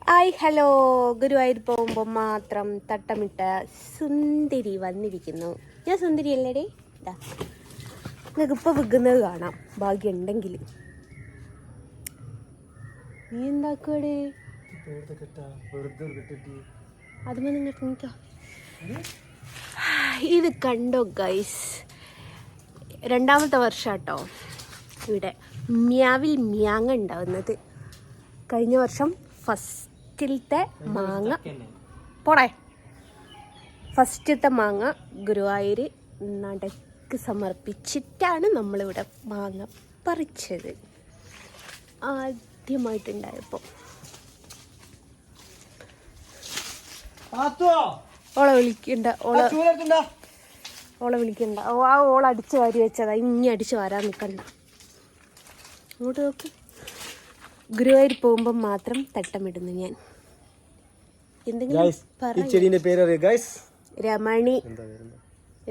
Hi hello, Guruvayur പോകുമ്പോൾ മാത്രം തട്ടമിട്ട സുന്ദരി വന്നിരിക്കുന്നു. ഞാൻ സുന്ദരി അല്ലേടേ? ഇതാ നിങ്ങൾക്ക് ഇപ്പോൾ വിൽക്കുന്നത് കാണാം, ഭാഗ്യം ഉണ്ടെങ്കിൽ. നീ എന്താക്കുവടേ? അതുമേ നിങ്ങൾക്ക് നിൽക്കാം. ഇത് കണ്ടോ ഗൈസ്, രണ്ടാമത്തെ വർഷം കേട്ടോ ഇവിടെ മ്യാവിൽ മ്യാങ്ങ ഉണ്ടാവുന്നത്. കഴിഞ്ഞ വർഷം ഫസ്റ്റത്തെ മാങ്ങ ഗുരുവായൂർ നടക്ക് സമർപ്പിച്ചിട്ടാണ് നമ്മളിവിടെ മാങ്ങ പറിച്ചത്. ആദ്യമായിട്ടുണ്ടായപ്പോൾ ഓളെ വിളിക്കണ്ട, ഓളെ അടിച്ചു വാരി വെച്ചതാ. ഇനി അടിച്ചു വാരാൻ നിൽക്കണ്ട. അങ്ങോട്ട് നോക്കി. ഗുരുവായൂർ പോകുമ്പോൾ മാത്രം തട്ടമിടുന്നു ഞാൻ. എന്തെങ്കിലും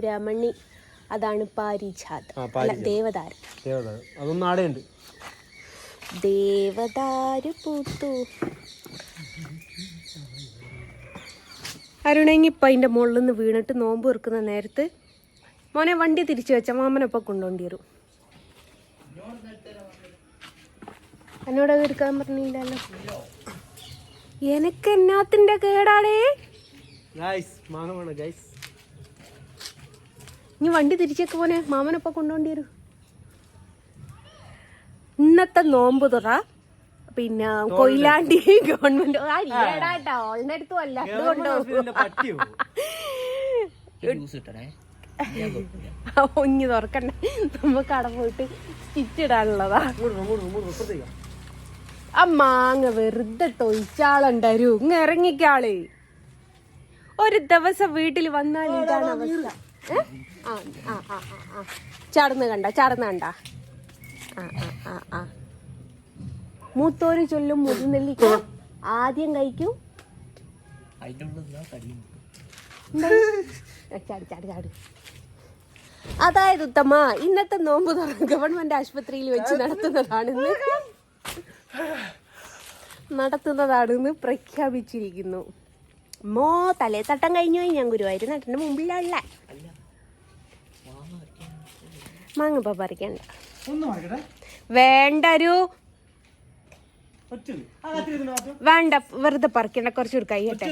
രമണി, അതാണ് പാരിജാത, ദേവദാരു. ദേവദാരു പൂത്തു. അരുണെങ്കിപ്പ അതിൻ്റെ മുകളിൽ നിന്ന് വീണിട്ട് നോമ്പ് വെറുക്കുന്ന നേരത്ത് മോനെ വണ്ടി തിരിച്ചു വെച്ച മാമനൊപ്പം കൊണ്ടുപോണ്ടി വരും. എന്നോടത് എടുക്കാൻ പറഞ്ഞില്ലല്ലോ. എനക്ക് എന്നാത്തിന്റെ കേടാടേ? ഇനി വണ്ടി തിരിച്ചേക്ക് പോനെ, മാമനൊപ്പം കൊണ്ടുപോണ്ടി വരും. ഇന്നത്തെ നോമ്പ് തുറ പിന്നെ കൊയിലാണ്ടി ഗവൺമെന്റ് ഓളുടെ അടുത്തും അല്ല, ഒഞ്ഞ് തുറക്കണ്ടേ, നമുക്ക് അവിടെ പോയിട്ട് സ്റ്റിച്ചിടാനുള്ളതാ. ആ മാങ്ങ വെറുതെ തൊഴിച്ചാളുണ്ടരു. ഇങ്ങ് ഇറങ്ങിക്കാള്. ഒരു ദിവസം വീട്ടിൽ വന്നാൽ ഇതാണ് അവസ്ഥ. ചടന്ന് കണ്ട മൂത്തോര് ചൊല്ലും മുതുനെല്ലിക്ക ആദ്യം കഴിക്കും. ചാടി. അതായത് ഉത്തമ, ഇന്നത്തെ നോമ്പ് ഗവൺമെന്റ് ആശുപത്രിയിൽ വെച്ച് നടത്തുന്നതാണെന്ന് പ്രഖ്യാപിച്ചിരിക്കുന്നു. തലേ തട്ടം കഴിഞ്ഞു പോയി. ഞാൻ ഗുരുവായൂർ നട്ടിന്റെ മുമ്പിലുള്ള മാങ്ങ ഇപ്പൊ പറിക്കണ്ട. വേണ്ട, വെറുതെ പറിക്കണ്ട. കുറച്ചുകൂടി കഴിയട്ടെ.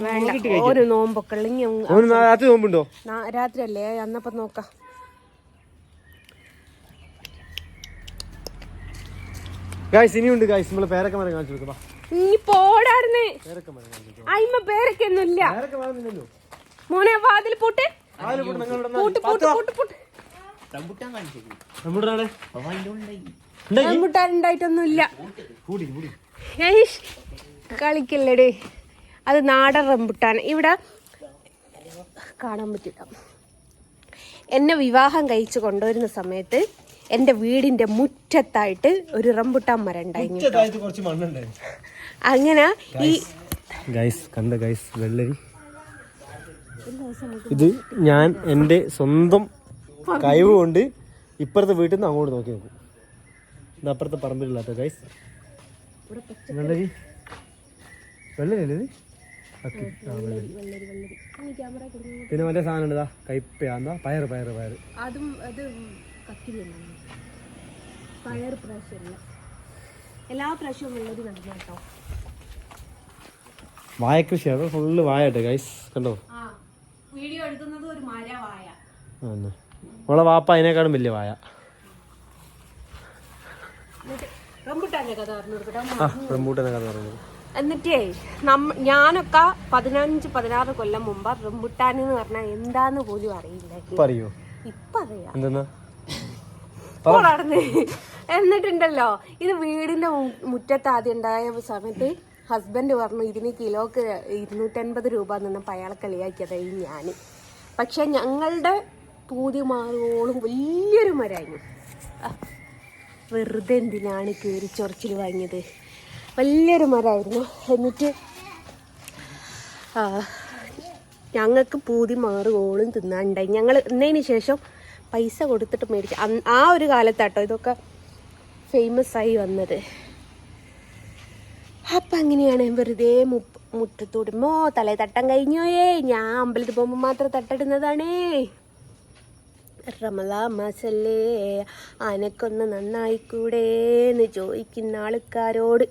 വേണ്ട, ഒരു നോമ്പൊക്കെ രാത്രി അല്ലേ, അന്നപ്പോ നോക്കാം. ഇനിയുണ്ട് നമ്മള് പേരക്കമരം കാണിച്ചു കൊടുക്കാം. ഇനി പോടാടുന്നേ. അയിമ പേരക്കൊന്നുമില്ല മോനെ. വാതിൽ പൂട്ട്. റംബുട്ടാനുണ്ടായിട്ടൊന്നുമില്ല. കളിക്കല്ലേടേ, അത് നാടൻ റംബുട്ടാൻ. ഇവിടെ കാണാൻ പറ്റില്ല. എന്നെ വിവാഹം കഴിച്ചു കൊണ്ടുവരുന്ന സമയത്ത് എൻ്റെ വീടിൻ്റെ മുറ്റത്തായിട്ട് ഒരു റംബുട്ടാൻ മരം ഉണ്ടായിരുന്നു. അങ്ങനെ ഈ വെള്ളരി ഇത് ഞാൻ എൻ്റെ സ്വന്തം കഴിവ് കൊണ്ട് ഇപ്പുറത്തെ വീട്ടിൽ നിന്ന് അങ്ങോട്ട് നോക്കി നോക്കും. ഇത് അപ്പുറത്തെ പറമ്പിലില്ലാത്ത ഗൈസ് വെള്ളരി. വെള്ളരി പിന്നെ മറ്റേ സാധനം ഉണ്ട്, കയ്പ പയറ്. അതും അത് പയർ പ്രാവശ്യമല്ല, എല്ലാ പ്രാവശ്യവും വെള്ളരി നടന്നു കേട്ടോ. വായ കൃഷിയാണ്, ഫുള്ള് വായ ഗൈസ്. കണ്ടോ വീഡിയോ എടുക്കുന്നത് ഒരു മര വായ. നമ്മളെ വാപ്പ അതിനേക്കാളും വലിയ വായ. റംബുട്ടാന്റെ കഥ പറഞ്ഞു. എന്നിട്ടേ ഞാനൊക്കെ 15-16 കൊല്ലം മുമ്പ് റംബുട്ടാൻ എന്ന് പറഞ്ഞാൽ എന്താന്ന് പോലും അറിയില്ല. ഇപ്പൊ അറിയാം. എന്നിട്ടുണ്ടല്ലോ, ഇത് വീടിന്റെ മുറ്റത്ത് ആദ്യം ഉണ്ടായ സമയത്ത് ഹസ്ബൻഡ് പറഞ്ഞു ഇതിന് കിലോക്ക് 250 രൂപ നിന്നപ്പോൾ അയാളെ കളിയാക്കിയതായി ഞാൻ. പക്ഷെ ഞങ്ങളുടെ പൂതി മാറുവോളും വലിയൊരു മരമായിരുന്നു. വെറുതെ എന്തിനാണ് കയറി ചൊറിച്ചിൽ വാങ്ങിയത്. വലിയൊരു മരമായിരുന്നു. എന്നിട്ട് ഞങ്ങൾക്ക് പൂതി മാറുവോളും തിന്നാണ്ടായി. ഞങ്ങൾ ഇന്നതിന് ശേഷം പൈസ കൊടുത്തിട്ട് മേടിച്ചു. ആ ഒരു കാലത്താട്ടോ ഇതൊക്കെ ഫേമസ് ആയി വന്നത്. അപ്പം അങ്ങനെയാണ് വെറുതെ മുറ്റത്തൂടുമ്പോ തലേ തട്ടം കഴിഞ്ഞോയേ. ഞാൻ അമ്പലത്തിൽ പോകുമ്പോൾ മാത്രം തട്ടിടുന്നതാണേ. റമലാ മാസല്ലേ അനക്കൊന്ന് നന്നായിക്കൂടെ എന്ന് ചോദിക്കുന്ന ആൾക്കാരോട്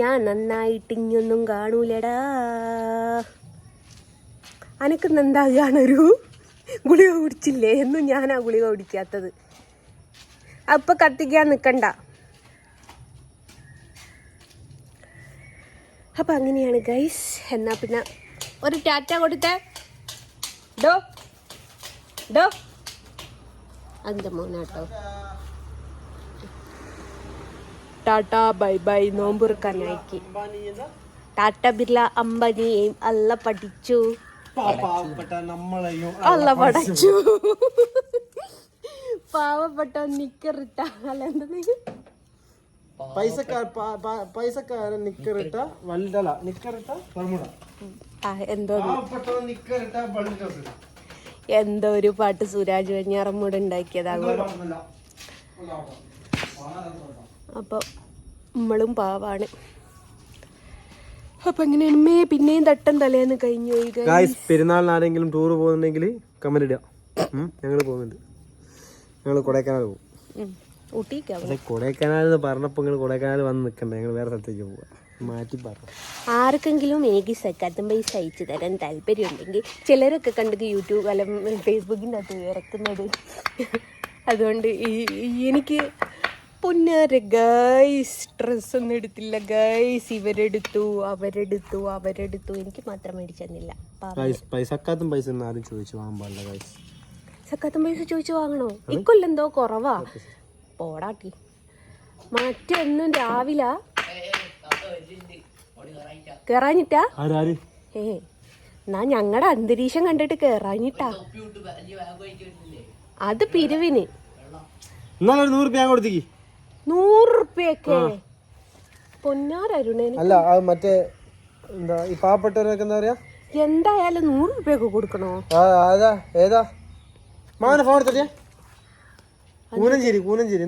ഞാൻ നന്നായിട്ട് ഇങ്ങൊന്നും കാണൂലടാ. അനക്കൊന്ന് എന്താ കാണൊരു ഗുളിക കുടിച്ചില്ലേ എന്നും ഞാനാ ഗുളിക കുടിക്കാത്തത്. അപ്പം കത്തിക്കാൻ നിൽക്കണ്ട. അപ്പം അങ്ങനെയാണ് ഗൈസ്. എന്നാൽ പിന്നെ ഒരു ടാറ്റ കൊടുത്തേ. ഡോ ഡോ അതിൻ്റെ മോനാട്ടോ. Tata bye bye. നോമ്പുറക്കാനായിക്ക് ടാറ്റ ബിർല അംബാനിയെയും അല്ല പഠിച്ചു അല്ല പഠിച്ചു. പാവപ്പെട്ട നിക്കറിട്ട അല്ല എന്താ പൈസക്കാരൻ നിക്കറിട്ട വലുതല നിക്കറിട്ട എന്തോ ഒരു പാട്ട് സുരാജ് വെഞ്ഞാറമ്മൂട് ഉണ്ടാക്കിയതാണ്. അപ്പൊ നമ്മളും പാവാണ്. അപ്പൊ എങ്ങനെയാണ് പിന്നെയും തട്ടം തലേന്ന് കഴിഞ്ഞു. പെരുന്നാളിന് ആരെങ്കിലും ടൂർ പോകുന്നുണ്ടെങ്കിൽ കമന്റ് ഇടുക. ഞങ്ങൾ പോകുന്നുണ്ട്. ഞങ്ങൾ കൊടൈക്കനാൽ പോകും. കൊടൈക്കനാൽ എന്ന് പറഞ്ഞപ്പോ നിങ്ങൾ കൊടൈക്കനാൽ വന്ന് നിൽക്കണ്ട. ഞങ്ങൾ വേറെ സ്ഥലത്തേക്ക് പോവാ. മാറ്റി പറഞ്ഞു. ആർക്കെങ്കിലും എനിക്ക് സക്കാത്തും പൈസ അയച്ചു തരാൻ താല്പര്യം ഉണ്ടെങ്കിൽ ചിലരൊക്കെ കണ്ടിട്ട് യൂട്യൂബ് അല്ല ഫേസ്ബുക്കിൻ്റെ അകത്ത് ഇറക്കുന്നത്. അതുകൊണ്ട് എനിക്ക് പൊന്നാര ഗൈസ് ഡ്രസ്സൊന്നും എടുത്തില്ല ഗൈസ്. ഇവരെടുത്തു അവരെടുത്തു എനിക്ക് മാത്രം മേടിച്ചു തന്നില്ല. സക്കാത്തും പൈസ ആരും ചോദിച്ചു വാങ്ങാൻ പാടില്ല ഗൈസ്. സക്കാത്തും പൈസ ചോദിച്ചു വാങ്ങണോ? ഇക്കൊല്ലെന്തോ കുറവാ. പോടാട്ടി മറ്റൊന്നും രാവിലെ കേറാഞ്ഞിട്ടാ. എന്നാ ഞങ്ങളുടെ അന്തരീക്ഷം കണ്ടിട്ട് കേറാഞ്ഞിട്ടാ. അത് പിരിവിന് 100 റുപ്യൊക്കെ പൊന്നാരുണേ. അല്ല മറ്റേ എന്താ ഈ പാവപ്പെട്ടവരൊക്കെ എന്താ പറയാ, എന്തായാലും 100 റുപ്യൊക്കെ കൊടുക്കണോ? ഏതാ മാന ഫോൺ എടുത്തേ. കൂനഞ്ചേരി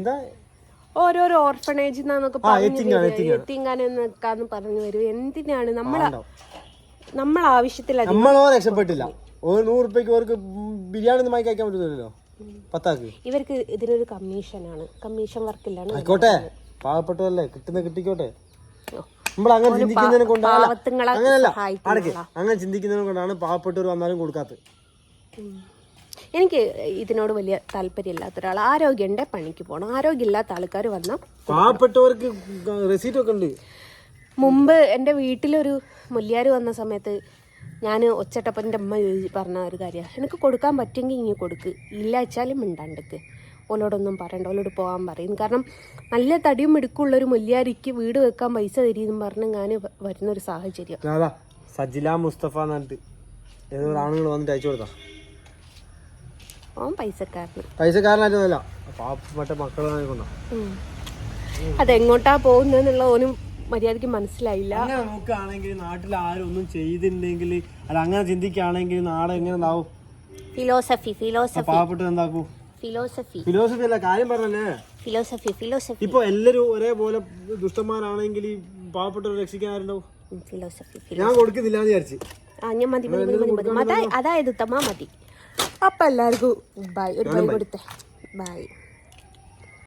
എന്താ ഓരോരോ ഓർഫണേജ് എന്നൊക്കെ എത്തിങ്ങാനെന്നൊക്കാന്ന് പറഞ്ഞു വരും. എന്തിനാണ് നമ്മളെ ആവശ്യത്തില. നമ്മളോ രക്ഷപ്പെട്ടില്ല. 100 റുപ്യക്ക് അവർക്ക് ബിരിയാണി വാങ്ങി കഴിക്കാൻ പറ്റുന്നില്ലല്ലോ. ഇവർക്ക് ഇതിനൊരു കമ്മീഷനാണ്. കമ്മീഷൻ വർക്കില്ലാണ്. ആയിക്കോട്ടെ, പാവപ്പെട്ടതല്ലേ, കിട്ടിക്കോട്ടെ. നമ്മൾ അങ്ങനെ ചിന്തിക്കുന്നതിനെ കൊണ്ടാണ് അങ്ങനെ ചിന്തിക്കുന്നതിനെ കൊണ്ടാണ് പാവപ്പെട്ടവർ വന്നാലും കൊടുക്കാത്തത്. എനിക്ക് ഇതിനോട് വലിയ താല്പര്യമില്ലാത്ത ഒരാൾ. ആരോഗ്യം ഉണ്ടെ പണിക്ക് പോകണം. ആരോഗ്യമില്ലാത്ത ആൾക്കാർ വന്നാൽ പാവപ്പെട്ടവർക്ക് റെസീറ്റ് ഒക്കെ ഉണ്ട്. മുമ്പ് എൻ്റെ വീട്ടിലൊരു മുല്യാർ വന്ന സമയത്ത് ഞാൻ ഒച്ചട്ടപ്പം എൻ്റെ അമ്മ പറഞ്ഞ ഒരു കാര്യമാണ്, എനിക്ക് കൊടുക്കാൻ പറ്റുമെങ്കിൽ ഇങ്ങനെ കൊടുക്ക്, ഇല്ല വെച്ചാലും മിണ്ടാണ്ടക്ക്, ഓലോടൊന്നും പറയണ്ട, ഓലോട് പോകാൻ പറയും. കാരണം നല്ല തടിയും മിടുക്കുള്ളൊരു മുല്യാരിക്ക് വീട് വെക്കാൻ പൈസ തരീന്നും പറഞ്ഞ് ഞാൻ വരുന്നൊരു സാഹചര്യം. സജില മുസ്തഫ ഏതോ ആണുങ്ങൾ വന്നിട്ട് അയച്ചു കൊടുത്താ. ഓൻ പൈസക്കാരനായിട്ടല്ല, പാവപ്പെട്ട മക്കളെ കൊണ്ടാ. അതെങ്ങോട്ടാ പോകുന്നതെന്നുള്ള ഓനും മര്യാദക്ക് മനസ്സിലായില്ല. അങ്ങനെ നോക്കുകയാണെങ്കിൽ നാട്ടിൽ ആരും ഒന്നും ചെയ്തിട്ടുണ്ടെങ്കിൽ അല്ല, അങ്ങനെ ചിന്തിക്കുകയാണെങ്കിൽ നാട് എങ്ങനെ ഉണ്ടാവും? ഫിലോസഫി പാവപ്പെട്ട എന്താക്കൂ? ഫിലോസഫി അല്ല, കാര്യം പറഞ്ഞല്ലേ. ഫിലോസഫി ഇപ്പൊ എല്ലാരും ഒരേപോലെ ദുഷ്ടന്മാരാണെങ്കിൽ പാവപ്പെട്ടവരെ രക്ഷിക്കാൻ ആരുണ്ടാവും? ഞാൻ കൊടുക്കുന്നില്ല എന്ന് വിചാരിച്ചു. അതായത് തമാ മതി. അപ്പൊ എല്ലാവർക്കും ബൈ. ഒരു ബൈ കൊടുത്തേ. ബൈ.